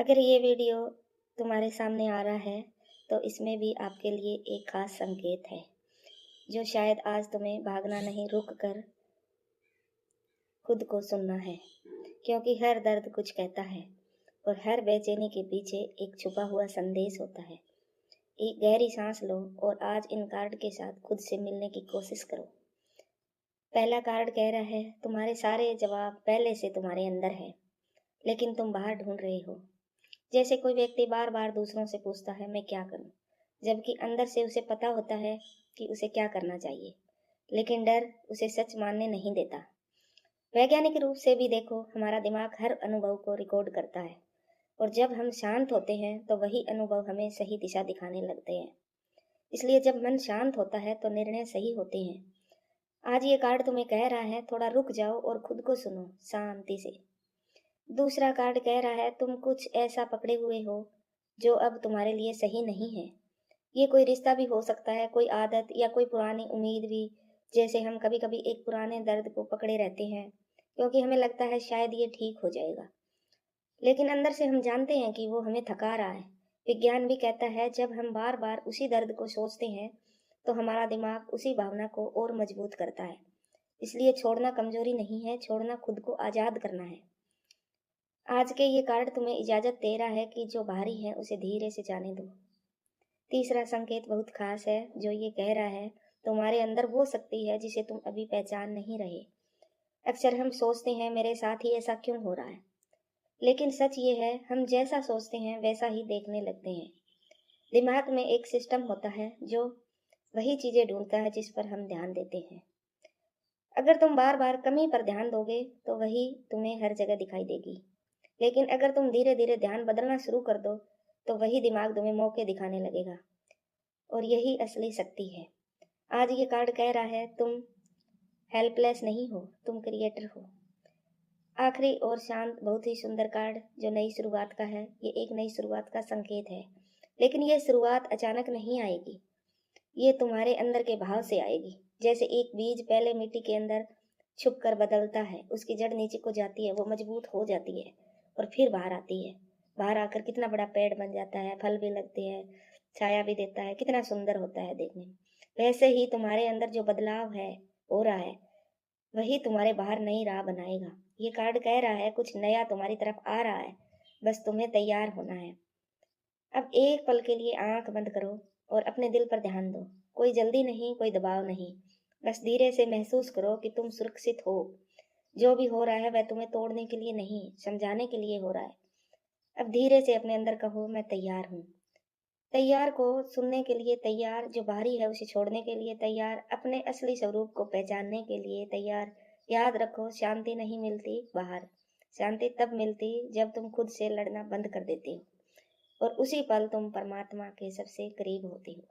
अगर ये वीडियो तुम्हारे सामने आ रहा है तो इसमें भी आपके लिए एक खास संकेत है जो शायद आज तुम्हें भागना नहीं, रुक कर खुद को सुनना है। क्योंकि हर दर्द कुछ कहता है और हर बेचैनी के पीछे एक छुपा हुआ संदेश होता है। एक गहरी सांस लो और आज इन कार्ड के साथ खुद से मिलने की कोशिश करो। पहला कार्ड कह रहा है तुम्हारे सारे जवाब पहले से तुम्हारे अंदर है, लेकिन तुम बाहर ढूंढ रहे हो। जैसे कोई व्यक्ति बार बार दूसरों से पूछता है मैं क्या करूं, जबकि अंदर से उसे पता होता है कि उसे क्या करना चाहिए, लेकिन डर उसे सच मानने नहीं देता। वैज्ञानिक रूप से भी देखो, हमारा दिमाग हर अनुभव को रिकॉर्ड करता है और जब हम शांत होते हैं तो वही अनुभव हमें सही दिशा दिखाने लगते हैं। इसलिए जब मन शांत होता है तो निर्णय सही होते हैं। आज ये कार्ड तुम्हें कह रहा है थोड़ा रुक जाओ और खुद को सुनो शांति से। दूसरा कार्ड कह रहा है तुम कुछ ऐसा पकड़े हुए हो जो अब तुम्हारे लिए सही नहीं है। ये कोई रिश्ता भी हो सकता है, कोई आदत या कोई पुरानी उम्मीद भी। जैसे हम कभी कभी एक पुराने दर्द को पकड़े रहते हैं क्योंकि हमें लगता है शायद ये ठीक हो जाएगा, लेकिन अंदर से हम जानते हैं कि वो हमें थका रहा है। विज्ञान भी कहता है जब हम बार बार उसी दर्द को सोचते हैं तो हमारा दिमाग उसी भावना को और मजबूत करता है। इसलिए छोड़ना कमजोरी नहीं है, छोड़ना खुद को आजाद करना है। आज के ये कार्ड तुम्हें इजाजत दे रहा है कि जो भारी है उसे धीरे से जाने दो। तीसरा संकेत बहुत खास है जो ये कह रहा है तुम्हारे अंदर वो शक्ति है जिसे तुम अभी पहचान नहीं रहे। अक्सर हम सोचते हैं मेरे साथ ही ऐसा क्यों हो रहा है, लेकिन सच ये है हम जैसा सोचते हैं वैसा ही देखने लगते हैं। दिमाग में एक सिस्टम होता है जो वही चीजें ढूंढता है जिस पर हम ध्यान देते हैं। अगर तुम बार बार कमी पर ध्यान दोगे तो वही तुम्हें हर जगह दिखाई देगी, लेकिन अगर तुम धीरे धीरे ध्यान बदलना शुरू कर दो तो वही दिमाग तुम्हें मौके दिखाने लगेगा। और यही असली शक्ति है। आज ये कार्ड कह रहा है तुम हेल्पलेस नहीं हो, तुम क्रिएटर हो। आखिरी और शांत, बहुत ही सुंदर कार्ड जो नई शुरुआत का है। ये एक नई शुरुआत का संकेत है, लेकिन ये शुरुआत अचानक नहीं आएगी। ये तुम्हारे अंदर के भाव से आएगी। जैसे एक बीज पहले मिट्टी के अंदर छुप कर बदलता है, उसकी जड़ नीचे को जाती है, वो मजबूत हो जाती है और फिर बाहर आती है। बाहर आकर कितना बड़ा पेड़ बन जाता है, फल भी लगते हैं, छाया भी देता है, कितना सुंदर होता है देखने में। वैसे ही तुम्हारे अंदर जो बदलाव है, हो रहा है, वही तुम्हारे बाहर नई राह बनाएगा। ये कार्ड कह रहा है कुछ नया तुम्हारी तरफ आ रहा है, बस तुम्हें तैयार होना है। अब एक पल के लिए आंख बंद करो और अपने दिल पर ध्यान दो। कोई जल्दी नहीं, कोई दबाव नहीं, बस धीरे से महसूस करो कि तुम सुरक्षित हो। जो भी हो रहा है वह तुम्हें तोड़ने के लिए नहीं, समझाने के लिए हो रहा है। अब धीरे से अपने अंदर कहो मैं तैयार हूँ। तैयार को सुनने के लिए तैयार, जो बाहरी है उसे छोड़ने के लिए तैयार, अपने असली स्वरूप को पहचानने के लिए तैयार। याद रखो शांति नहीं मिलती बाहर, शांति तब मिलती जब तुम खुद से लड़ना बंद कर देते हो और उसी पल तुम परमात्मा के सबसे करीब होते हो।